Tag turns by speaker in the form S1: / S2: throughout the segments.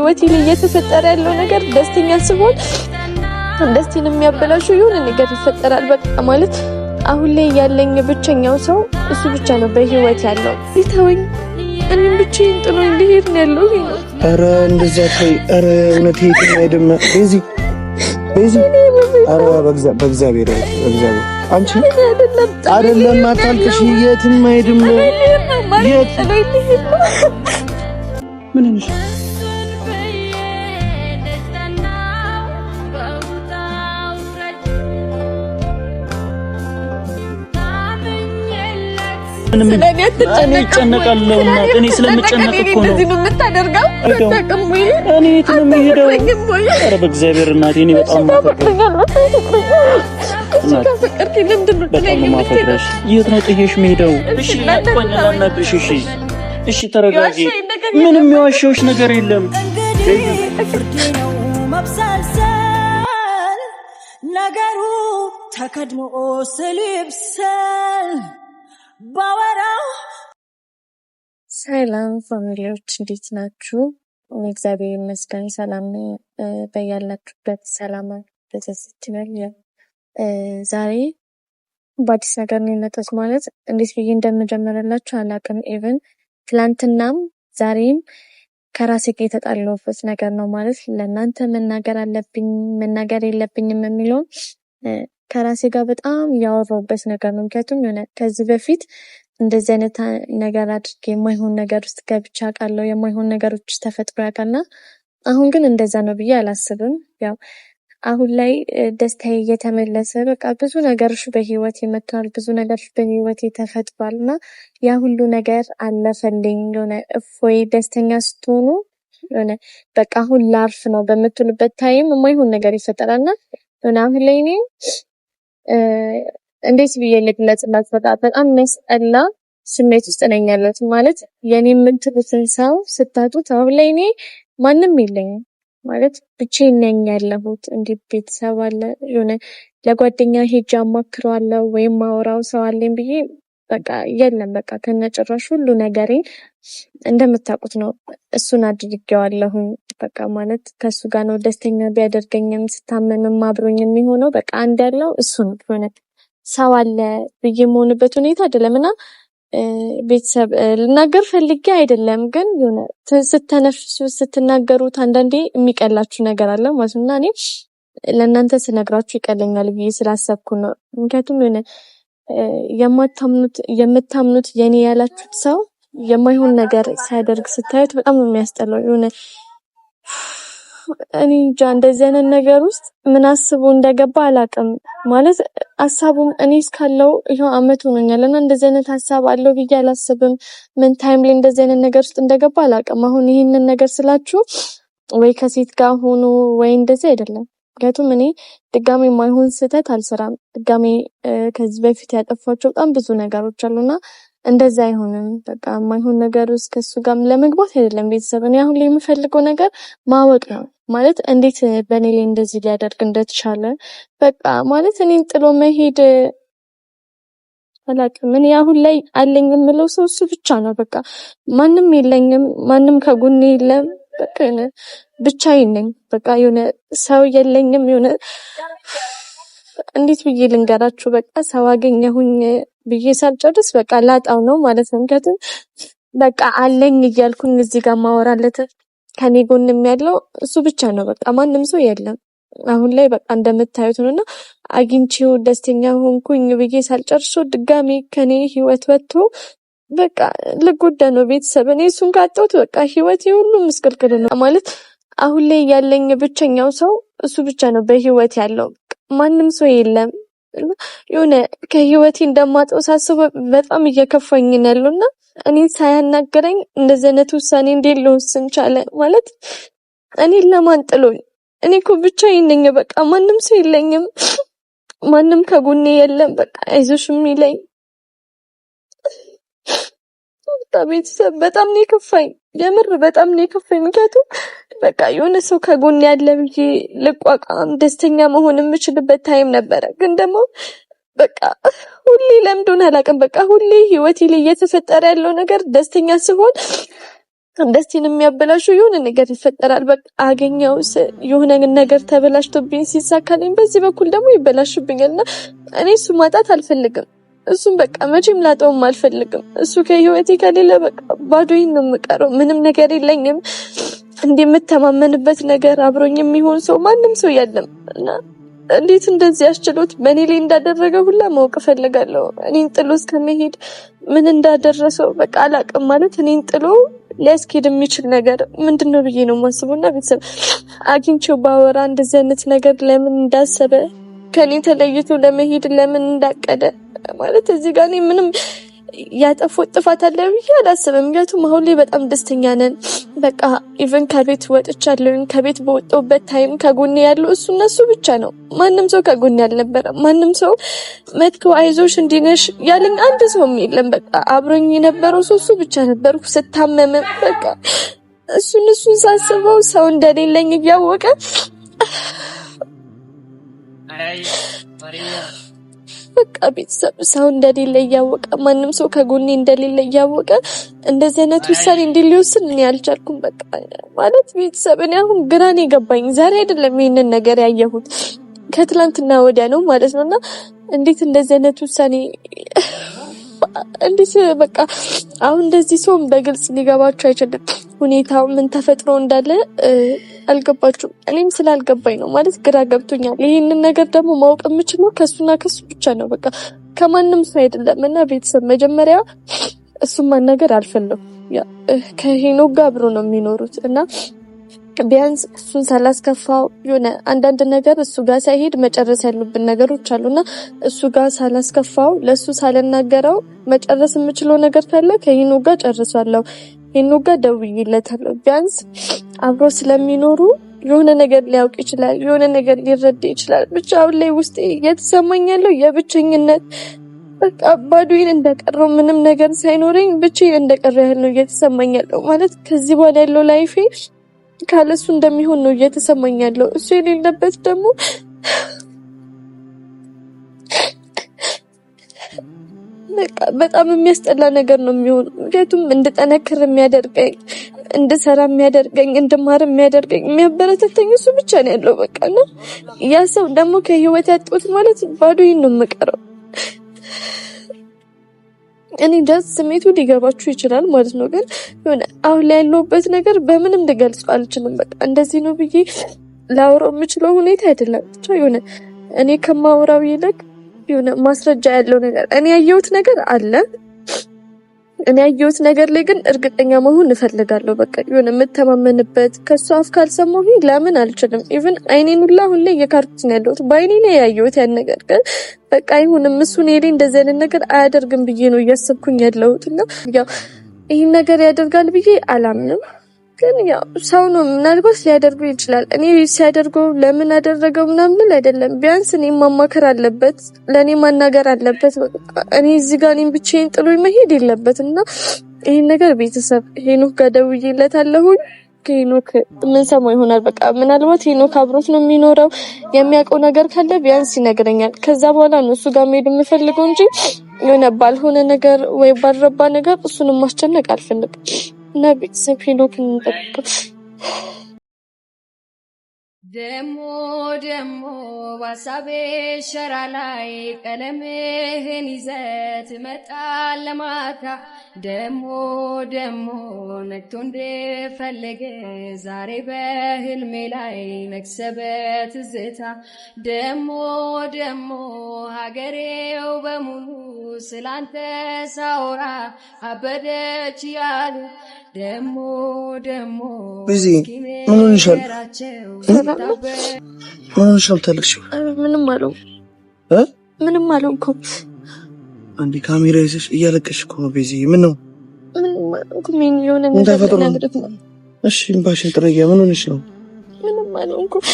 S1: በህይወቴ ላይ እየተፈጠረ ያለው ነገር ደስተኛ ስሆን ደስታን የሚያበላሹ የሆነ ነገር ይፈጠራል። በቃ ማለት አሁን ላይ ያለኝ ብቸኛው ሰው እሱ ብቻ ነው በህይወት ያለው። ይተወኝ፣ እኔም ብቻዬን ጥሎኝ ሊሄድ ነው ያለው።
S2: ኧረ እንደዛ ተይ። ኧረ እውነቴን አይደለም ቤዚ ኧረ በእግዚአብሔር አንቺ አይደለም አታልቅሽ። የትም አይሄድም። ምን ነሽ?
S3: እኔ እጨነቃለሁና እኔ ስለምጨነቅ እኮ ነው
S1: የምታደርገው።
S3: እኔ የት ነው የምሄደው? ኧረ በእግዚአብሔር እናቴ እኔ በጣም ማፈቅረሽ። የት ነው ጥዬሽ የምሄደው? እሺ ላናግርሽ። እሺ ተረጋጊ። ምንም የዋሸሁሽ ነገር የለም።
S4: ነገሩ ተከድሞ ስልብሰል ባወራው።
S1: ሰላም ፋሚሊዎች እንዴት ናችሁ? እግዚአብሔር ይመስገን ሰላም ነኝ። በያላችሁበት ሰላም ተሰስችናል። ዛሬ በአዲስ ነገር ነው የመጣሁት። ማለት እንዴት ብዬ እንደምጀምርላችሁ አላውቅም። ኢቭን ትላንትናም ዛሬም ከራሴ ጋር የተጣላሁበት ነገር ነው። ማለት ለእናንተ መናገር አለብኝ መናገር የለብኝም የሚለውን ከራሴ ጋር በጣም ያወራሁበት ነገር ነው። ምክንያቱም የሆነ ከዚህ በፊት እንደዚህ አይነት ነገር አድርጌ የማይሆን ነገር ውስጥ ገብቼ አውቃለሁ። የማይሆን ነገሮች ተፈጥሮ ያውቃልና አሁን ግን እንደዛ ነው ብዬ አላስብም። ያው አሁን ላይ ደስታዬ እየተመለሰ በቃ ብዙ ነገሮች በህይወት መጥተዋል። ብዙ ነገሮች በህይወት ተፈጥሯልና ያ ሁሉ ነገር አለፈልኝ። የሆነ እፎይ ደስተኛ ስትሆኑ የሆነ በቃ አሁን ላርፍ ነው በምትሉበት ታይም የማይሆን ነገር ይፈጠራልና እና አሁን ላይ እኔ እንዴት ብዬ ልግለጽላት? በጣም የሚያስጠላ ስሜት ውስጥ ነኝ ያለሁት። ማለት የኔ የምትሉትን ሰው ስታጡት አሁን ላይ እኔ ማንም የለኝም። ማለት ብቻዬን ነኝ ያለሁት። እንዲህ ቤተሰብ አለ የሆነ ለጓደኛ ሄጄ አማክረዋለሁ ወይም ማወራው ሰው አለኝ ብዬ በቃ የለም። በቃ ከነጭራሽ ሁሉ ነገሬን እንደምታውቁት ነው እሱን አድርጌዋለሁ። በቃ ማለት ከሱ ጋር ነው ደስተኛ ቢያደርገኝም ስታመምም አብሮኝ የሚሆነው በቃ አንድ ያለው እሱ ነው። ሆነ ሰው አለ ብዬ የምሆንበት ሁኔታ አይደለምና ቤተሰብ ልናገር ፈልጌ አይደለም፣ ግን የሆነ ስትተነፍሱ ስትናገሩት አንዳንዴ የሚቀላችሁ ነገር አለ ማለት ነው። እና እኔ ለእናንተ ስነግራችሁ ይቀለኛል ብዬ ስላሰብኩ ነው። ምክንያቱም የሆነ የምታምኑት የኔ ያላችሁት ሰው የማይሆን ነገር ሲያደርግ ስታዩት በጣም የሚያስጠላው የሆነ እኔ እንጃ እንደዚህ አይነት ነገር ውስጥ ምን አስቦ እንደገባ አላውቅም። ማለት ሐሳቡም እኔ እስካለው ይሄው አመት ሆኖኛልና እንደዚህ አይነት ሐሳብ አለው ብዬ አላስብም። ምን ታይም ላይ እንደዚህ አይነት ነገር ውስጥ እንደገባ አላውቅም። አሁን ይሄንን ነገር ስላችሁ ወይ ከሴት ጋር ሆኖ ወይ እንደዚህ አይደለም። ምክንያቱም እኔ ድጋሜ የማይሆን ስህተት አልሰራም። ድጋሜ ከዚህ በፊት ያጠፋቸው በጣም ብዙ ነገሮች አሉና እንደዛ አይሆንም። በቃ የማይሆን ነገር ውስጥ ከሱ ጋር ለመግባት አይደለም ቤተሰብ። እኔ አሁን ላይ የምፈልገው ነገር ማወቅ ነው። ማለት እንዴት በእኔ ላይ እንደዚህ ሊያደርግ እንደተቻለ በቃ ማለት እኔን ጥሎ መሄድ አላውቅም። እኔ አሁን ላይ አለኝ የምለው ሰው እሱ ብቻ ነው። በቃ ማንም የለኝም፣ ማንም ከጎኔ የለም። በቃ ብቻዬን ነኝ። በቃ የሆነ ሰው የለኝም። የሆነ እንዴት ብዬ ልንገራችሁ? በቃ ሰው አገኘሁኝ ብዬ ሳልጨርስ በቃ ላጣው ነው ማለት ነው። ምክንያቱም በቃ አለኝ እያልኩኝ እዚህ ጋር ማወራለት ከኔ ጎንም ያለው እሱ ብቻ ነው። በቃ ማንም ሰው የለም አሁን ላይ በቃ እንደምታዩት ነውና አግኝቼው ደስተኛ ሆንኩኝ ብዬ ሳልጨርሶ ድጋሜ ከኔ ህይወት ወጥቶ በቃ ልጎዳ ነው ቤተሰብ። እኔ እሱን ካጣሁት በቃ ህይወቴ ሁሉ ምስቅልቅል ነው። ማለት አሁን ላይ ያለኝ ብቸኛው ሰው እሱ ብቻ ነው በህይወት ያለው። ማንም ሰው የለም። የሆነ ከህይወቴ እንደማጣው ሳስበው በጣም እየከፋኝ ነው ያለውና እኔ ሳያናገረኝ እንደዚህ አይነት ውሳኔ እንዴት ልወስን ቻለ? ማለት እኔ ለማን ጥሎኝ? እኔ እኮ ብቻዬን ነኝ። በቃ ማንም ሰው የለኝም። ማንም ከጎኔ የለም። በቃ አይዞሽ የሚለኝ ቤተሰብ በጣም ነው የከፋኝ። የምር በጣም ነው የከፋኝ። ምክንያቱም በቃ የሆነ ሰው ከጎኔ ያለ ብዬ ልቋቋም ደስተኛ መሆን የምችልበት ታይም ነበረ። ግን ደግሞ በቃ ሁሌ ለምዶን አላውቅም። በቃ ሁሌ ህይወቴ ላይ እየተፈጠረ ያለው ነገር ደስተኛ ስሆን ደስቲን የሚያበላሽው የሆነ ነገር ይፈጠራል። በቃ አገኘው የሆነ ነገር ተበላሽቶብኝ ሲሳካልኝ በዚህ በኩል ደግሞ ይበላሽብኛልና እኔ እሱ ማጣት አልፈልግም። እሱም በቃ መቼም ላጣውም አልፈልግም። እሱ ከህይወቴ ከሌለ በቃ ባዶዬን ነው የምቀረው። ምንም ነገር የለኝም። እንደምተማመንበት ነገር አብሮኝ የሚሆን ሰው ማንም ሰው የለም እና እንዴት እንደዚህ ያስችሎት በእኔ ላይ እንዳደረገ ሁላ ማወቅ እፈልጋለሁ። እኔን ጥሎ እስከመሄድ ምን እንዳደረሰው በቃ አላውቅም። ማለት እኔን ጥሎ ሊያስኬድ የሚችል ነገር ምንድነው ብዬ ነው የማስበውና ቤተሰብ አግኝቼው ባወራ እንደዚህ አይነት ነገር ለምን እንዳሰበ ከኔ ተለይቶ ለመሄድ ለምን እንዳቀደ ማለት እዚህ ጋር እኔ ምንም ያጠፋው ጥፋት አለ ብዬ አላስብም። ምክንያቱም አሁን ላይ በጣም ደስተኛ ነን። በቃ ኢቭን ከቤት ወጥቻለሁ። ከቤት በወጣሁበት ታይም ከጎኔ ያለው እሱ ብቻ ነው። ማንም ሰው ከጎኔ አልነበረም። ማንም ሰው መጥቶ አይዞሽ እንዲነሽ ያለኝ አንድ ሰው የለም። በቃ አብሮኝ የነበረው እሱ ብቻ ነበር። ስታመም በቃ እሱን ሳስበው ሰው እንደሌለኝ እያወቀ በቃ ቤተሰብ ሰው እንደሌለ እያወቀ ማንም ሰው ከጎኔ እንደሌለ እያወቀ እንደዚህ አይነት ውሳኔ እንዲሊወስን እኔ አልቻልኩም። በቃ ማለት ቤተሰብ እኔ አሁን ግራ ነው የገባኝ። ዛሬ አይደለም ይሄንን ነገር ያየሁት ከትላንትና ወዲያ ነው ማለት ነውና እንዴት እንደዚህ አይነት ውሳኔ እንዴት በቃ አሁን እንደዚህ ሰው በግልጽ ሊገባቸው አይችልም። ሁኔታው ምን ተፈጥሮ እንዳለ አልገባችሁም። እኔም ስላልገባኝ ነው ማለት ግራ ገብቶኛል። ይሄንን ነገር ደግሞ ማወቅ የምችለው ከሱና ከሱ ብቻ ነው። በቃ ከማንም ሰው አይደለም እና ቤተሰብ መጀመሪያ እሱን ማናገር አልፈለኩም። ከሄኖክ ጋር አብሮ ነው የሚኖሩት እና ቢያንስ እሱን ሳላስከፋው የሆነ አንዳንድ ነገር እሱ ጋር ሳይሄድ መጨረስ ያሉብን ነገሮች አሉና እሱ ጋር ሳላስከፋው ለሱ ሳልናገረው መጨረስ የምችለው ነገር ካለ ከሄኖክ ጋር ጨርሷለሁ። ሄኖክ ጋር ደውዬለታለሁ። ቢያንስ አብሮ ስለሚኖሩ የሆነ ነገር ሊያውቅ ይችላል፣ የሆነ ነገር ሊረዳ ይችላል። ብቻ አሁን ላይ ውስጤ እየተሰማኝ ያለው የብቸኝነት በቃ ባዶዬን እንደቀረው ምንም ነገር ሳይኖረኝ ብቻዬን እንደቀረ ያህል ነው እየተሰማኝ ያለው። ማለት ከዚህ በኋላ ያለው ላይፌ ካለሱ እንደሚሆን ነው እየተሰማኝ ያለው። እሱ የሌለበት ደግሞ በጣም የሚያስጠላ ነገር ነው የሚሆነው። ምክንያቱም እንድጠነክር የሚያደርገኝ፣ እንድሰራ የሚያደርገኝ፣ እንድማር የሚያደርገኝ፣ የሚያበረታተኝ እሱ ብቻ ነው ያለው። በቃ እና ያ ሰው ደግሞ ከህይወት ያጣሁት ማለት ባዶዬን ነው የምቀረው። እኔ ደስ ስሜቱ ሊገባችሁ ይችላል ማለት ነው። ግን የሆነ አሁን ላይ ያለሁበት ነገር በምንም ልገልጸው አልችልም። በቃ እንደዚህ ነው ብዬ ላውራው የምችለው ሁኔታ አይደለም። ብቻ የሆነ እኔ ከማውራው ይልቅ የሆነ ማስረጃ ያለው ነገር እኔ ያየሁት ነገር አለ። እኔ ያየሁት ነገር ላይ ግን እርግጠኛ መሆን እፈልጋለሁ። በቃ የሆነ የምተማመንበት ከሱ አፍ ካልሰማሁ ለምን አልችልም። ኢቭን አይኔን ሁላ ሁሌ እየካርኩት ነው ያለሁት። በአይኔ ነው ያየሁት ያን ነገር። ግን በቃ አይሆንም እሱ ነው የሌ እንደዚህ አይነት ነገር አያደርግም ብዬ ነው እያሰብኩኝ ያለሁት እና ያው ይሄን ነገር ያደርጋል ብዬ አላምንም። ግን ያው ሰው ነው ምናልባት ሊያደርገው ይችላል። እኔ ሲያደርገው ለምን አደረገው ምናምን አይደለም። ቢያንስ እኔ ማማከር አለበት፣ ለኔ ማናገር አለበት። እኔ እዚህ ጋር እኔን ብቻዬን ጥሎኝ መሄድ የለበትና ይሄን ነገር ቤተሰብ ሄኖክ ጋር ደውዬለታለሁ። ከሄኖክ ምን ሰማው ይሆናል። በቃ ምናልባት ሄኖክ አብሮት ነው የሚኖረው፣ የሚያውቀው ነገር ካለ ቢያንስ ይነግረኛል። ከዛ በኋላ ነው እሱ ጋር መሄድ የምፈልገው እንጂ የሆነ ባልሆነ ነገር ወይ ባልረባ ነገር እሱንም ማስጨነቅ አልፈልግም። እና ቤተሰብ ሄኖክን እንጠብቅ።
S5: ደሞ ባሳቤ ሸራ ላይ ቀለምህን ይዘት መጣል ለማታ ደሞ ነግቶ እንደፈለገ ዛሬ በህልሜ ላይ ነግሰበት ዝታ ደሞ ሀገሬው በሙሉ ስላንተ ሳውራ አበደች ያሉ ደሞ
S2: ቢዚ ምን ሆነሻል? ምን ሆነሻል? ታለቅሽው?
S1: ምንም አልሆንኩም።
S2: አንዴ ካሜራ ይዘሽ እያለቀሽ እኮ ነው ቢዚ። ምን ነው?
S1: ምንም አልሆንኩም። የሆነ ነገር ነው።
S2: እሺ እምባሽን ጥረጊያ። ምን ሆነሽ ነው?
S1: ምንም አልሆንኩም።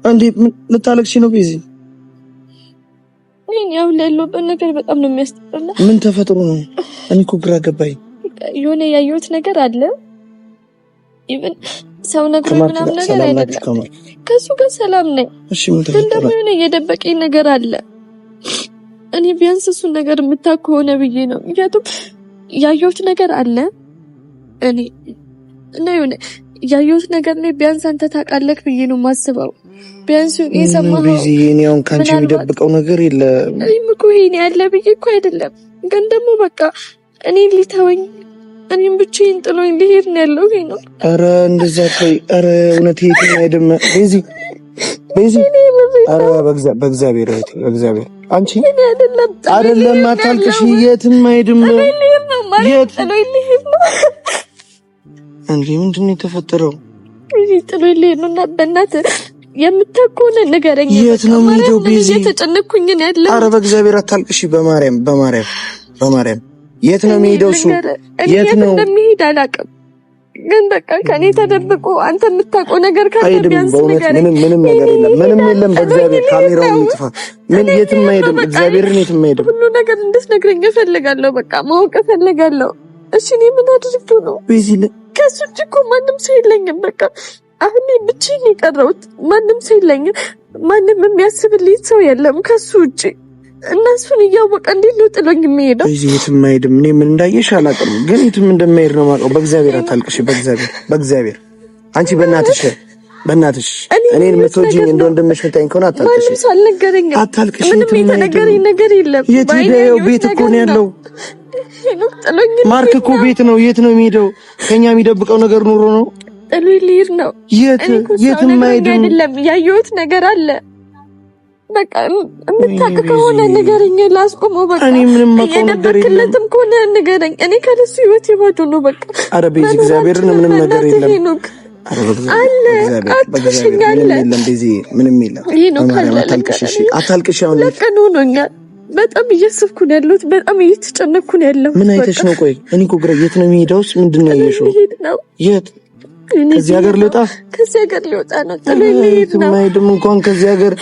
S2: አንዴ ልታለቅሽ ነው ቢዚ?
S1: ያው ያለሁበት ነገር በጣም ነው የሚያስጠላ።
S2: ምን ተፈጥሮ ነው? እኔ እኮ ግራ ገባኝ።
S1: የሆነ ያየሁት ነገር አለ። ኢቭን ሰው ነገር ምናምን ነገር አይደለም። ከሱ ጋር ሰላም ነኝ።
S2: እሺ ምን
S1: ግን ደግሞ የሆነ የደበቀኝ ነገር አለ። እኔ ቢያንስ እሱን ነገር የምታውቅ ከሆነ ብዬ ነው። ምክንያቱም ያየሁት ነገር አለ። እኔ እና የሆነ ያየሁት ነገር ላይ ቢያንስ አንተ ታውቃለህ ብዬ ነው የማስበው። ቢያንስ የሰማኸው
S2: ቢዚ እኔ አሁን ካንቺ የሚደብቀው ነገር የለም።
S1: እኔም እኮ ይሄን ያለ ብዬ እኮ አይደለም፣ ግን ደግሞ በቃ እኔ ሊተወኝ እኔም ብቻዬን ጥሎኝ ሊሄድ ነው ያለው። ይሄ ነው። ኧረ እንደዛ ተይ። ኧረ እውነት የትም አይደለም ቢዚ ኧረ በእግዚአብሔር እህቴ በእግዚአብሔር አንቺ አይደለም አታልቅሽ። የትም አይደለም የት እንዴ ምንድን ነው የተፈጠረው? ጥሎኝ ሊሄድ ነው እና በእናትህ የምታውቀውን ንገረኝ። የት ነው የሚሄደው? ቢዚ እየተጨነኩኝ ነው ያለው። ኧረ በእግዚአብሔር አታልቅሽ። በማርያም የት ነው የሚሄደው? እሱ የት ነው እንደሚሄድ አላውቅም፣ ግን በቃ ከኔ ተደብቆ አንተ የምታውቀው ነገር ካለ ቢያንስ ንገረኝ። ምንም ነገር የለም፣ ምንም የለም። በእግዚአብሔር ካሜራውን ይጥፋ። የትም አይሄድም። እግዚአብሔርን የትም አይሄድም። ሁሉ ነገር እንድትነግረኝ እፈልጋለሁ። በቃ ማወቅ እፈልጋለሁ። እሺ እኔ ምን አድርጌው ነው? ቢዚ ከሱ እጅ እኮ ማንም ሰው የለኝም። በቃ አሁን ብቻዬን የቀረሁት ማንም ሰው የለኝም። ማንም የሚያስብልኝ ሰው የለም ከሱ ውጪ። እነሱን እያወቀ እንዴት ነው ጥሎኝ የሚሄደው? እዚህ የትም አይሄድም። እኔ ምን እንዳየሽ አላውቅም፣ ግን የትም እንደማይሄድ ነው የማውቀው። በእግዚአብሔር አታልቅሽ። በእግዚአብሔር አንቺ በእናትሽ እኔን የምትወጂኝ እንደ ወንድምሽ የምታይኝ ከሆነ አታልቅሽ። ምንም ሳልነገረኝ አታልቅሽ። ምንም የተነገረኝ ነገር የለም። የት ሄደው? ቤት እኮ ነው ያለው። ማርክ እኮ ቤት ነው። የት ነው የሚሄደው? ከኛ የሚደብቀው ነገር ኑሮ ነው? ጥሎኝ ሊሄድ ነው። የትም አይሄድም። ያየሁት ነገር አለ። በቃ የምታውቅ ከሆነ ንገረኝ፣ ላስቆመው። በቃ እኔ ምንም ማውቀው ነገር የለም። ከሆነ ንገረኝ። እኔ ከነሱ ህይወት ይወዱ ነው በቃ። ኧረ ቤዚ እግዚአብሔርን ምንም ነገር የለም። አለ አትሽኛለ ምንም የለም። አታልቅሽ። አሁን ለቀን ሆኖኛል። በጣም እያሰብኩ ነው ያለሁት። በጣም እየተጨነኩ ነው ያለሁት። ምን አይተሽ ነው? ቆይ እኔ እኮ ግራ የት ነው የሚሄደውስ? ምንድን ነው ያየሽው? የት? ከዚህ ሀገር ልወጣ ነው። ጥሎኝ ሊሄድ ነው። ማይድም እንኳን ከዚህ ሀገር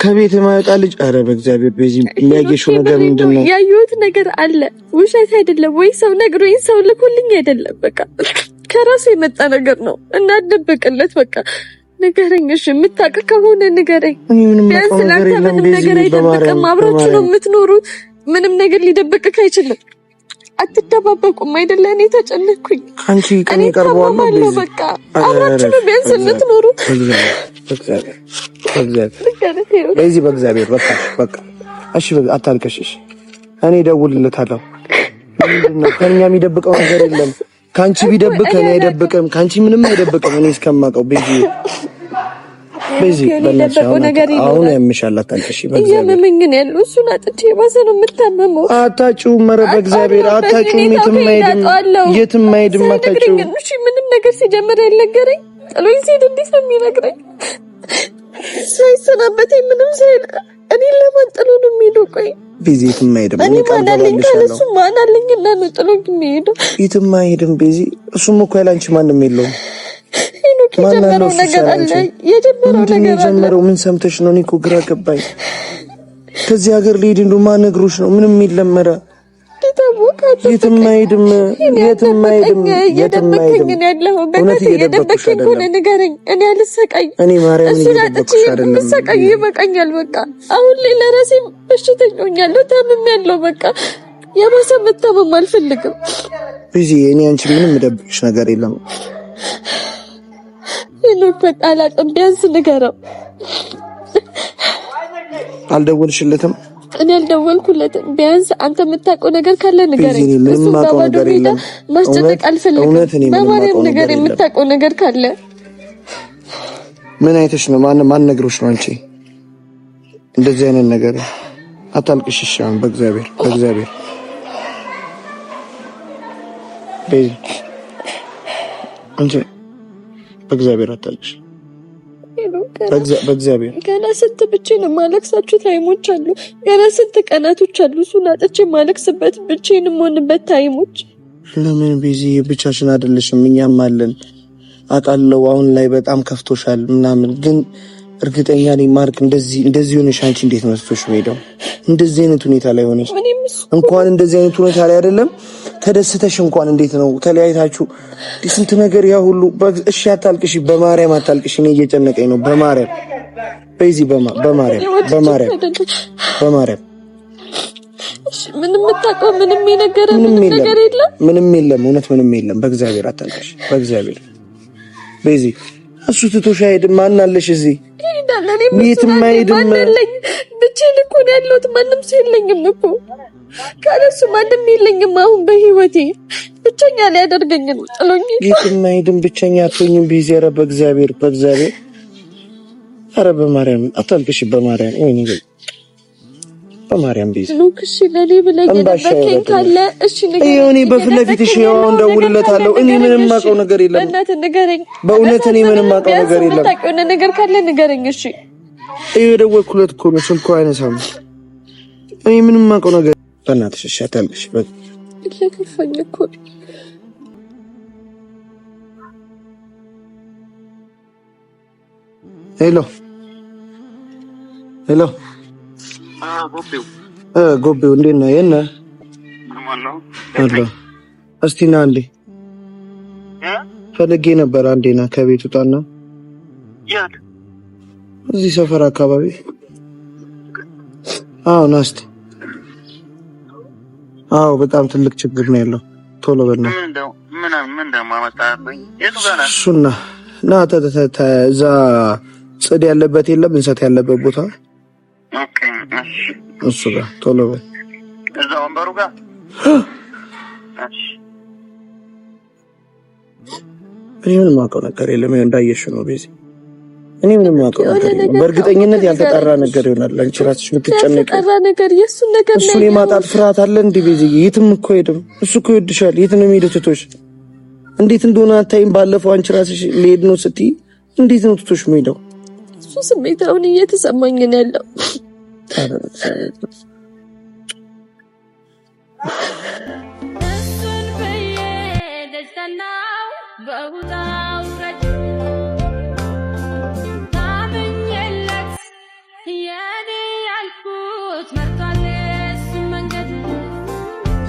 S1: ከቤት የማይወጣ ልጅ። ኧረ በእግዚአብሔር በዚህ የሚያየሽው ነገር ምንድን ነው? ያየሁት ነገር አለ። ውሸት አይደለም ወይ? ሰው ነግሮኝ ሰው ልኮልኝ አይደለም። በቃ ከራሱ የመጣ ነገር ነው። እናደብቅለት። በቃ ንገረኝ። እሺ የምታውቅ ከሆነ ንገረኝ። ቢያንስ ለአንተ ምንም ነገር አይደብቅም። አብራችሁ ነው የምትኖሩት። ምንም ነገር ሊደብቅህ አይችልም። አትደባበቁም አይደለ? እኔ ተጨነኩኝ። አንቺ ከኔ ቀርቧል። በቃ አብራችሁ ነው ቢያንስ የምትኖሩት። በእግዚአብሔር በቃ እሺ፣ አታልቅሽ። እኔ እደውልለታለሁ። ምንድነው ከኛ የሚደብቀው ነገር የለም። ካንቺ ቢደብቅ ከኔ አይደብቅም። ካንቺ ምንም አይደብቅም። እኔ እስከማውቀው በዚህ አሁን ያምሻል። አታልቅሽ። እያመመኝ ነው ያለው። እሱን አጥቼ ባሰ ነው የምታመመው። አታጭውም። ኧረ በእግዚአብሔር አታጭውም። የትም አይሄድም። አታጭውም። እሺ ምንም ነገር ሲጀምር ያልነገረኝ ጥሎኝ ሲሄድ እንዴት ነው የሚነግረኝ? ሳይሰናበተኝ ምንም ሳይል እኔ ለማን ጥሎ ነው የሚሄደው? ቆይ ቤዚ የትም አይሄድም። እኔ ማን አለኝ? ካለሱ ማን አለኝና ነው ጥሎኝ የሚሄደው? የትም አይሄድም ቤዚ። እሱም እኮ ያላንቺ ማንም የለውም። የጀመረው ነገር አለ። ምን ሰምተሽ ነው? እኔ እኮ ግራ ገባኝ። ከዚህ ሀገር ልሄድ እንደው ማን ነግሮሽ ነው? ምንም የለም። ኧረ የትም አይሄድም። እውነት እየደበቅሽ ከሆነ ንገረኝ። እኔ አልሰቃይ። እኔ ማርያም እየደበቅሽ አይደለም። ልሰቃይ ይበቃኛል። በቃ አሁን ላይ ለራሴ በሽተኛ ሆኛለሁ። ታምሜያለሁ። በቃ የባሰ መታመም አልፈልግም። ቢዚ እኔ አንቺ ምንም እደብቅሽ ነገር የለም። ሄኖክ በቃ አላውቅም። ቢያንስ ንገረው። አልደወልሽለትም? እኔ አልደወልኩለትም። ቢያንስ አንተ የምታውቀው ነገር ካለ ንገረኝ። እሱ ባባዶ ሜዳ ማስጨነቅ አልፈልግም። በማርያም ነገር የምታውቀው ነገር ካለ። ምን አይተሽ ነው? ማን ነግሮሽ ነው አንቺ እንደዚህ አይነት ነገር? አታልቅሽ። እሺ አሁን በእግዚአብሔር አንቺ በእግዚአብሔር አታልቅሽ። በእግዚአብሔር ገና ስንት ብቻዬን የማለቅሳችሁ ታይሞች አሉ። ገና ስንት ቀናቶች አሉ እሱን አጥቼ የማለቅስበት ብቻዬን የምሆንበት ታይሞች። ለምን ቤዚ ብቻሽን አይደለሽም፣ እኛም አለን። አውቃለሁ አሁን ላይ በጣም ከፍቶሻል ምናምን፣ ግን እርግጠኛ ነኝ ማርክ እንደዚህ ሆነሽ አንቺ እንዴት ነው ተስቶሽ ሄደው እንደዚህ አይነት ሁኔታ ላይ ሆነሽ እንኳን እንደዚህ አይነት ሁኔታ ላይ አይደለም ተደስተሽ እንኳን እንዴት ነው ተለያይታችሁ ስንት ነገር ያ ሁሉ። እሺ አታልቅሽ፣ በማርያም አታልቅሽ። እኔ እየጨነቀኝ ነው። በማርያም በዚህ በማርያም ምንም ተጣቀው ምንም ነገር የለም
S2: ምንም የለም እውነት ምንም የለም በእግዚአብሔር አታልቅሽ በእግዚአብሔር በዚ እሱ ትቶሽ አይደም ማን አለሽ እዚህ የትም አይደም ብቻዬን እኮ ነው ያለሁት ማንም ሰው የለኝም እኮ ካለሱ ማንም የለኝም አሁን በህይወቴ ብቻኛ ሊያደርገኝ ነው ጥሎኝ የትም አይደም ብቻኛ አትሆኝም ቢዚ ኧረ በእግዚአብሔር ኧረ በማርያም አታልቅሽ በማርያም እኔ በማርያም ቢዚ
S1: ሉክሽ ለኔ ብለኝ የነበርከኝ ካለ እሺ ንገረኝ
S2: እኔ በፊት ለፊትሽ ያው እንደውልለታለሁ እኔ ምንም ማቀው ነገር የለም
S1: በእናትህ ንገረኝ
S2: በእውነት እኔ ምንም ማቀው ነገር የለም
S1: ታውቂው ነገር ካለ ንገረኝ እሺ
S2: የደወልኩለት እኮ ነው ስልኩ አይነሳም እኔ ምንም ማቀው ነገር በእናትሽ እሺ አታልቅሽ
S1: ለከፋኝ እኮ
S2: ሄሎ ጎቤው እንዴት ነህ? የት ነህ? አሎ እስቲ ና አንዴ ፈልጌ ነበር። አንዴ ና ከቤት ውጣና እዚህ ሰፈር አካባቢ አዎ ና እስቲ። አዎ በጣም ትልቅ ችግር ነው ያለው። ቶሎ በልና ምን እንደማመጣብኝ የቱ ጋር ነህ? እሱና ና እዛ ጽድ ያለበት የለም እንሰት ያለበት ቦታ ኦኬ እሱ ጋር ቶሎ በል እዛ ወንበሩ ጋር እሺ እኔ ምንም ማውቀው ነገር የለም እንዳየሽ ነው ቤዚ እኔ ምንም ማውቀው ነገር የለም በእርግጠኝነት ያልተጣራ ነገር ይሆናል አንቺ ራስሽ የምትጨነቂ ያልተጣራ ነገር የሱን ነገር ነው እሱ የማጣት ፍርሃት አለ እንዴ ቤዚ የትም እኮ ሄድም እሱ እኮ ይወድሻል የት ነው የሚሄደው ትቶሽ እንዴት እንደሆነ አታይም ባለፈው አንቺ ራስሽ ሊሄድ ነው ስትይ እንዴት ነው ትቶሽ የሚሄደው እሱ ስሜት አሁን እየተሰማኝ ነው ያለው
S5: እሱን ብዬ ደስተናው በውጣው ረጅ ታምኜለት የኔ ያልኩት መርቷል እሱን መንገድ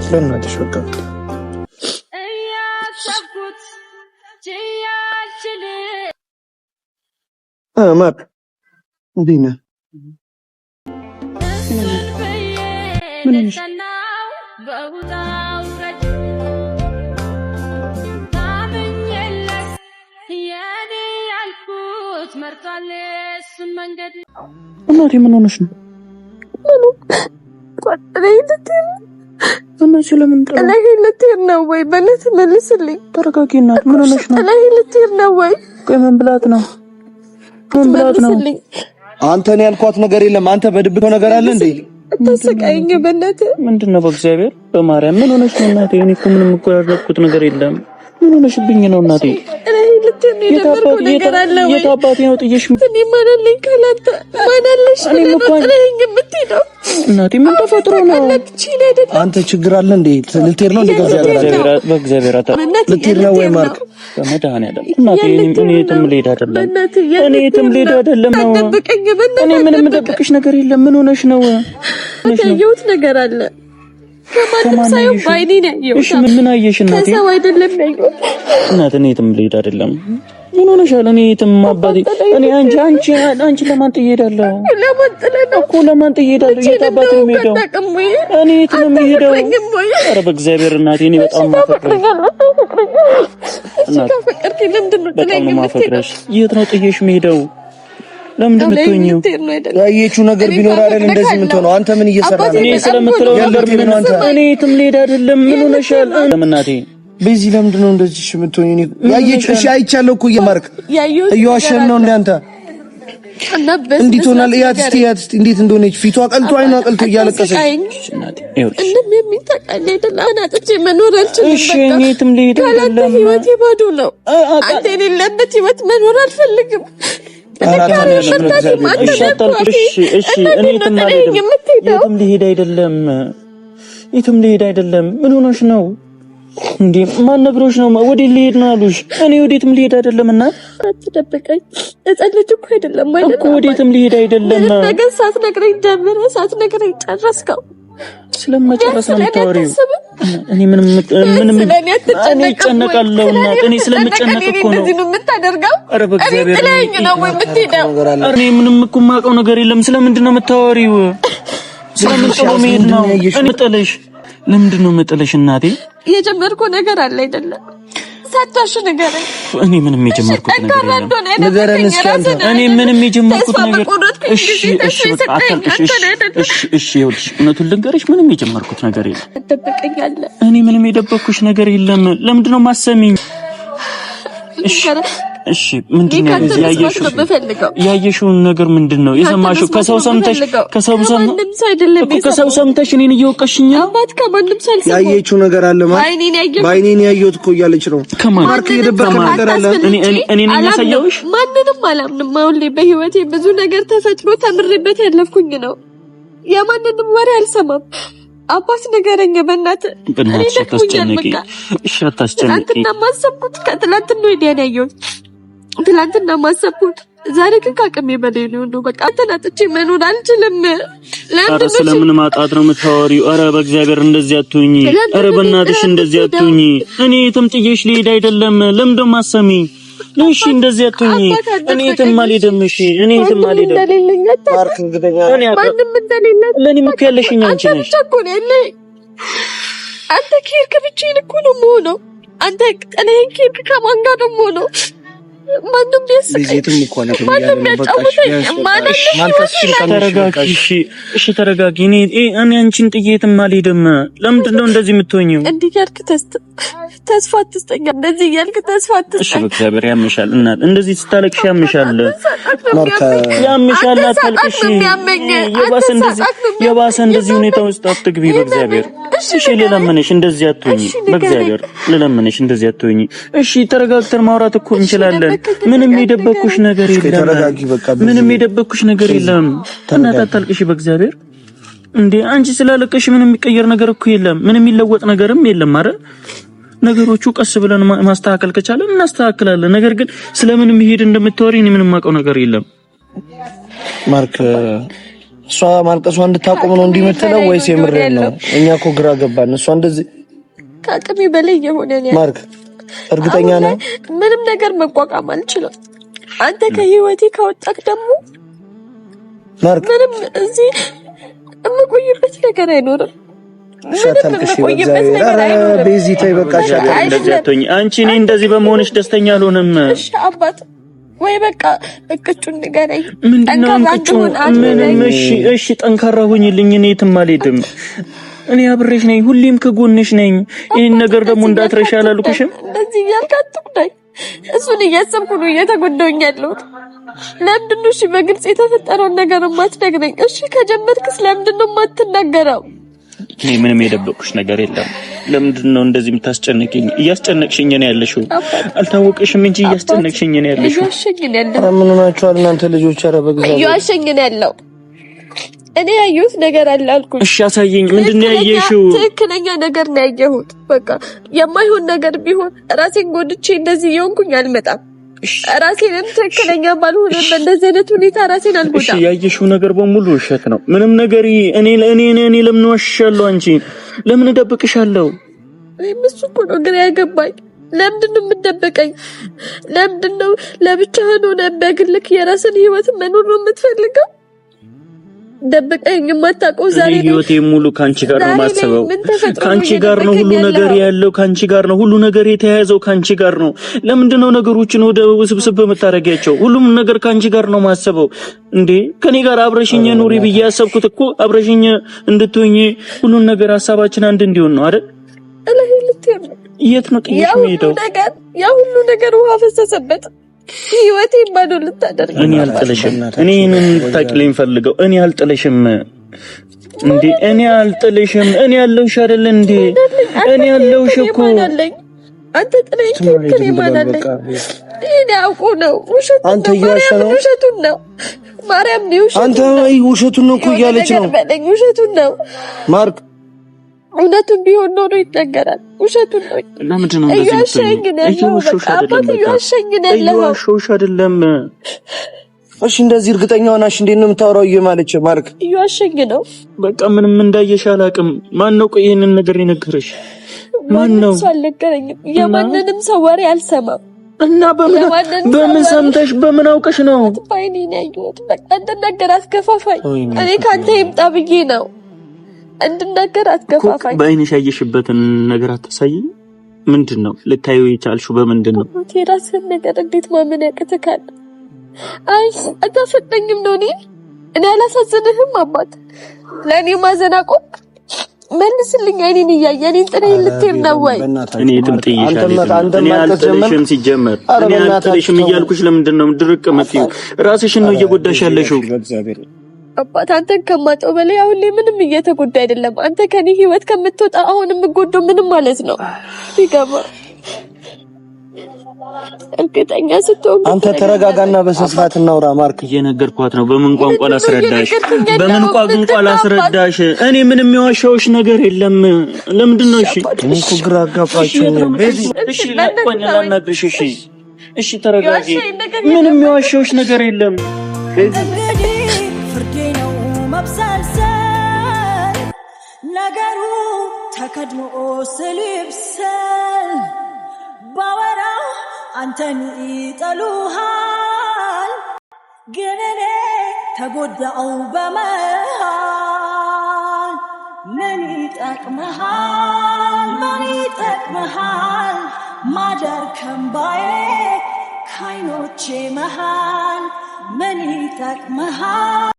S2: ለእናትሽ በቃ
S5: እያሰብኩት ችያችል
S2: ማር እንዴት ነህ?
S5: ምን ደስተናው በውጣው ረጅ ታምኜለት የኔ ያልኩት መርጧል እሱን መንገድ
S3: እናቴ ምን ሆነሽ ነው?
S1: ምኑ ቋጥሬ ልትሄድ
S3: እናቴ ለምን
S1: ጥለህ ልትሄድ ነው ወይ? በእናትህ መልስልኝ።
S3: ተረጋጊ እናት ምን ሆነሽ ነው?
S1: ጥለህ ልትሄድ ነው ወይ?
S3: ቆይ ምን ብላት ነው? ምን ብላት ነው?
S2: አንተ ነው ያልኳት ነገር የለም አንተ በድብቅ ነገር አለ እንዴ?
S1: ተሰቃይኝ በእናትህ
S3: ምንድነው? በእግዚአብሔር በማርያም ምን ሆነሽ ነው እናቴ? እኔ እኮ ምንም እኮ ያደረኩት ነገር የለም። ምን ሆነሽብኝ ነው እናቴ? የት አባቴ ነው ጥየሽ?
S1: እኔ ማን አለኝ ካላንተ? ማን አለሽ? እኔ ጥለኸኝ የምትሄደው
S3: እናቴ ምን ተፈጥሮ ነው?
S2: አንተ ችግር አለ እንዴ? ልትሄድ ነው እንዴ?
S3: በእግዚአብሔር
S2: ልትሄድ ነው ወይ ማርክ?
S3: በመድኃኒዓለም እናቴ እኔ የትም ልሄድ አይደለም። እኔ የትም ልሄድ አይደለም ነው። እኔ ምንም የምደብቅሽ ነገር የለም። ምን ሆነሽ ነው?
S1: ያየሁት ነገር አለ ከማንም ሳይሆን ባይኔ ነው ያየሁት።
S3: እሺ ምን አየሽ እናቴ?
S1: ከሰው አይደለም ያየሁት
S3: እናቴ እኔ የትም ልሄድ አይደለም። ምን ሆነሻል? እኔ የትም አባቴ እኔ አንቺ ለማን ጥዬ እሄዳለሁ?
S1: ለማን ጥለህ ነው
S3: እኮ ለማን ጥዬ እሄዳለሁ? የት አባቴ ነው የምሄደው? እኔ የት ነው የምሄደው? ኧረ በእግዚአብሔር እናቴ እኔ በጣም ማፈቅረሽ እናቴ
S1: ካፈቀርከኝ ለምንድን ነው ጥለኸኝ
S3: ማፈቅረሽ? የት ነው ጥዬሽ የምሄደው? ለምንድን ነው የምትሆኚው?
S2: ያየችው ነገር ቢኖር አይደል እንደዚህ የምትሆነው? አንተ ምን እየሰራህ ነው?
S3: እኔ ስለምትለው ነገር ምን አንተ እኔ የትም ልሄድ አይደለም። ምን ሆነሻል? እናቴ
S2: በዚህ ለምንድን ነው እንደዚህ የምትሆኚው? ያየችው እሺ አይቻለሁ እኮ እየማርክ እየዋሸን ነው እንደ አንተ እንዴት ሆናል? ያት እስቲ እንዴት እንደሆነች ፊቷ ቀልቶ አይኗ ቀልቶ እያለቀሰች
S3: እናቴ ይኸውልሽ
S1: እንም የሚታቃለ አይደለም አናጥቼ መኖር አልችልም።
S3: እሺ እኔ የትም ልሄድ አይደለም።
S1: ህይወቴ ባዶ ነው። አንተ የሌለበት ህይወት መኖር አልፈልግም።
S3: እሺ እኔ የትም ልሄድ አይደለም። የትም ልሄድ አይደለም። ምን ሆነሽ ነው እንዴ? ማን ነግሮሽ ነው? ወዴት ልሄድ ነው አሉሽ? እኔ ወዴትም ልሄድ አይደለም። እና
S1: አትደብቀኝ። እጸልጅ እኮ አይደለም ማለት
S3: እኮ ወዴትም ልሄድ አይደለም።
S1: ነገር ሳትነግረኝ ጀምረህ ሳትነግረኝ ጨረስከው።
S3: ስለመጨረስ ነው የምታወሪው? እኔ ምንም እኔ እጨነቃለሁ እና እኔ ስለምጨነቅ እኮ ነው
S1: የምታደርገው።
S3: ኧረ በእግዚአብሔር
S1: ጥለኸኝ ነው ወይ የምትሄደው?
S3: እኔ ምንም እኮ የማውቀው ነገር የለም። ስለምንድን ነው የምታወሪው? ለምን ጥሎ መሄድ ነው? እኔ ጥለሽ ለምንድን ነው የምጥለሽ እናቴ?
S1: የጀመርኩ ነገር አለ አይደለም ሳታሽ ነገር
S3: እኔ ምንም የጀመርኩት ነገር የለም።
S2: ንገረን እስኪ አንተ።
S3: እኔ ምንም የጀመርኩት ነገር እሺ ይኸውልሽ እውነቱን ልንገርሽ ምንም የጀመርኩት ነገር የለም።
S1: ትደብቀኛለህ?
S3: እኔ ምንም የደበቅኩሽ ነገር የለም። ለምንድን ነው የማሰሚኝ? እሺ ምንድነው ያየሽውን ነገር ምንድነው የሰማሽው? ከሰው ሰምተሽ እኔን እየወቀሽኝ ነው?
S1: አባት ከማንም ሰልሰው
S2: ያየችው ነገር አለ ማለት ባይኔን ያየሁት እኮ እያለች ነው። ማርክ የደበቀ ነገር አለ።
S3: እኔ ነኝ ያሳየሁሽ?
S1: ማንንም አላምንም። አሁን ላይ በህይወቴ ብዙ ነገር ተፈጥሮ ተምሬበት ያለፍኩኝ ነው። የማንንም ወሬ አልሰማም። አባት ነገረኛ በእናትህ
S3: አታስጨንቂ። እሺ አታስጨንቂ።
S1: ትናንትና ማሰብኩት ከትላንትና ወዲያ ነው ያየሁት። ትላንትና ማሰብኩት ዛሬ ግን ከአቅሜ በላይ ነው። በቃ ተናጥቼ መኖር አልችልም።
S3: ኧረ ስለምን ማጣት ነው የምታወሪው? ኧረ በእግዚአብሔር እንደዚህ አትሁኚ። ኧረ በእናትሽ እንደዚህ አትሁኚ። እኔ የትም ጥዬሽ ልሄድ አይደለም። ለምን ደሞ አሰሚኝ? እሺ እንደዚህ አትሁኚ። እኔ የትም አልሄድም። እሺ እኔ የትም አልሄድም።
S2: ማርክ እንግዲህ
S1: ማንም እንደሌለ
S3: ለኔም እኮ ያለሽኝ አንቺ ነሽ።
S1: አንተ ከሄድክ ብቻዬን እኮ ነው የምሆነው። አንተ ጥለኸኝ ከሄድክ ከማን ጋር ነው የምሆነው? ማንም
S2: ቢዝነስም እኮ ነው
S3: እሺ ተረጋጊ። እኔ አንቺን ጥዬትም አልሄድም። ለምንድን ነው እንደዚህ የምትሆኚው?
S1: እንዲህ ያልክ ተስፋ አትስጠኝ። እንደዚህ ያልክ ተስፋ አትስጠኝ።
S3: እሺ በእግዚአብሔር ያምሻል እናት፣ እንደዚህ ስታለቅሽ ያምሻል። ያምሻል አታልቅሽ። የባሰ እንደዚህ ሁኔታ ውስጥ አትግቢ በእግዚአብሔር። እሺ ልለምንሽ እንደዚህ አትሆኚ በእግዚአብሔር ልለምንሽ እንደዚህ አትሆኚ። እሺ ተረጋግተን ማውራት እኮ እንችላለን። ምንም የደበኩሽ ነገር የለም። ምንም የደበኩሽ ነገር የለም። እናት አታልቅሽ በእግዚአብሔር። እንዴ አንቺ ስላለቀሽ ምንም የሚቀየር ነገር እኮ የለም። ምንም የሚለወጥ ነገርም የለም አይደል? ነገሮቹ ቀስ ብለን ማስተካከል ከቻለን እናስተካክላለን። ነገር ግን ስለምን መሄድ እንደምታወሪ እኔ ምንም ማውቀው ነገር የለም።
S2: ማርክ እሷ ማልቀሷ እንድታቆም ነው እንዲመተለው ወይስ የምር ነው? እኛ እኮ ግራ ገባን። እሷ እንደዚህ
S1: ከአቅሜ በላይ የሆነ ነው።
S2: ማርክ እርግጠኛ ነህ?
S1: ምንም ነገር መቋቋም አልችልም። አንተ ከህይወቴ ካወጣክ ደግሞ
S2: ማርክ
S1: ምንም እዚህ የምቆይበት ነገር አይኖርም።
S2: ሻታልከሽ በእግዚአብሔር ቤዚ ተይ በቃ ሻታል።
S3: እንደዚህ አትሆኚ አንቺ። እኔ እንደዚህ በመሆንሽ ደስተኛ አልሆነም።
S1: እሺ አባት ወይ በቃ እቅጩን ንገረኝ።
S3: ምንድነው እቅጩ? ምንም እሺ ጠንካራ ሁኚልኝ። እኔ የትም አልሄድም። እኔ አብሬሽ ነኝ፣ ሁሌም ከጎንሽ ነኝ። ይሄን ነገር ደግሞ እንዳትረሻ አላልኩሽም?
S1: እንደዚህ ያልክ አትጉዳኝ። እሱን እያሰብኩ ነው እየተጎዳሁኝ ያለሁት። ለምንድን ነው እሺ በግልጽ የተፈጠረውን ነገር የማትነግረኝ? እሺ ከጀመርክስ ለምንድን ነው የማትናገረው?
S3: እኔ ምንም የደበቅኩሽ ነገር የለም። ለምንድን ነው እንደዚህ የምታስጨንቅኝ? እያስጨነቅሽኝ ነው ያለሽው። አልታወቅሽም እንጂ እያስጨነቅሽኝ ነው ያለሽው።
S1: እያሸኝን ያለው
S2: ኧረ ምን ሆናችኋል እናንተ ልጆች? ኧረ በእግዚአብሔር
S1: እያሸኝን ያለው እኔ ያየሁት ነገር አለ አልኩኝ።
S3: እሺ አሳየኝ። ምንድነው ያየሽው?
S1: ትክክለኛ ነገር ነው ያየሁት። በቃ የማይሆን ነገር ቢሆን ራሴን ጎድቼ እንደዚህ የሆንኩኝ አልመጣም። ራሴን ትክክለኛ ባልሆነ በእንደዚህ አይነት ሁኔታ ራሴን አልጎዳም።
S3: እሺ ያየሽው ነገር በሙሉ ውሸት ነው። ምንም ነገር እኔ ለምን ዋሽሻለሁ? አንቺ ለምን እደብቅሻለሁ?
S1: እሱ እኮ ነው ግራ ያገባኝ። ለምንድን ነው የምትደብቀኝ? ለምንድን ነው ለብቻህን ሆነ በግልክ የራስን ህይወት መኖር ነው የምትፈልገው? ደብቀኝ የማታውቀው ዛሬ
S3: ህይወቴ ሙሉ ካንቺ ጋር ነው ማሰበው። ካንቺ ጋር ነው ሁሉ ነገር ያለው፣ ካንቺ ጋር ነው ሁሉ ነገር የተያያዘው፣ ካንቺ ጋር ነው። ለምንድን ነው ነገሮችን ወደ ውስብስብ የምታረጋቸው? ሁሉም ነገር ካንቺ ጋር ነው ማሰበው። እንዴ ከኔ ጋር አብረሽኝ ኑሪ ብዬ ያሰብኩት እኮ አብረሽኝ እንድትሆኚ ሁሉን ነገር ሐሳባችን አንድ እንዲሆን ነው አይደል? የት ነው ጥይት የሚሄደው?
S1: ያ ሁሉ ነገር ውሃ ፈሰሰበት። ህይወቴ ባዶ ልታደርግ።
S3: እኔ አልጥልሽም። እኔ እንድታቂልኝ ፈልገው። እኔ አልጥልሽም እንዴ እኔ አልጥልሽም። እኔ ያለውሽ አይደል እንዴ? እኔ ያለውሽ እኮ
S1: አንተ ጥለኝ ከኔ ማናለኝ? እኔ አውቆ ነው ውሸት።
S2: አንተ እያልሽ ነው
S1: ውሸቱን ነው። ማርያም ነው ውሸት።
S2: አንተ ውሸቱን ነው እኮ እያለች ነው።
S1: ውሸቱን ነው ማርክ። እውነቱን ቢሆን ኖሮ ይነገራል። ውሸቱን ነው።
S3: ለምንድን ነው እንደዚህ
S1: እያሸኝ
S3: አይደለም?
S2: እሺ እንደዚህ እርግጠኛ ሆናሽ እንዴት ነው የምታወራው? እየማለች ማርክ
S1: እያሸኝ ነው።
S3: በቃ ምንም እንዳየሽ አላውቅም። ማን ነው ቆይ ይሄንን ነገር የነገረሽ? ማን ነው?
S1: ሰው አልነገረኝም። የማንንም ሰው ወሬ አልሰማም።
S3: እና በምን ሰምተሽ በምን አውቀሽ ነው?
S1: ባይኔ ነው ያየሁት። በቃ እንድናገር አስከፋፋኝ። እኔ ካንተ ይምጣ ብዬ ነው እንድናገር አትገፋፋኝ።
S3: በአይንሽ ያየሽበትን ነገር አታሳይ። ምንድነው ልታዩ የቻልሽው? በምንድነው?
S1: የራስህን ነገር እንዴት ማመን ያቅትካል? አይ አታፈጠኝም ነው። እኔ አላሳዝንህም አባት። ለእኔ ማዘን አቆም። መልስልኝ። አይኔን እያየ እኔን ጥለኸኝ ልትሄድ ነው ወይ?
S3: እኔ እኔ አልጥልሽም። ሲጀመር እኔ አልጥልሽም እያልኩሽ ለምንድን ነው ድርቅ የምትይው? ራስሽን ነው እየጎዳሽ ያለሽው።
S1: አባት አንተን ከማጣው በላይ አሁን ላይ ምንም እየተጎዳ አይደለም። አንተ ከኔ ህይወት ከምትወጣ አሁን የምጎዳው ምንም ማለት ነው። ይገባ እርግጠኛ ስትሆን
S2: አንተ ተረጋጋና በስርዓት እናውራ። ማርክ
S3: እየነገርኳት ነው። በምን ቋንቋ ላስረዳሽ? በምን ቋንቋ ላስረዳሽ? እኔ ምንም የዋሻዎች ነገር የለም። ለምንድን ነው? እሺ
S2: እኮ ግራ አጋባችሁ።
S3: እሺ ላናግርሽ። እሺ ተረጋጊ። ምንም የዋሻዎች ነገር የለም።
S4: ፍርዴ ነው መብሰልሰል ነገሩ ተከድኖ ስልብሰል ባወራው አንተን ይጠሉሃል ግን እኔ ተጎዳው በመሃል ምን ይጠቅመሃል ማደር ከምባዬ ካይኖቼ መሃል ምን ይጠቅመሃል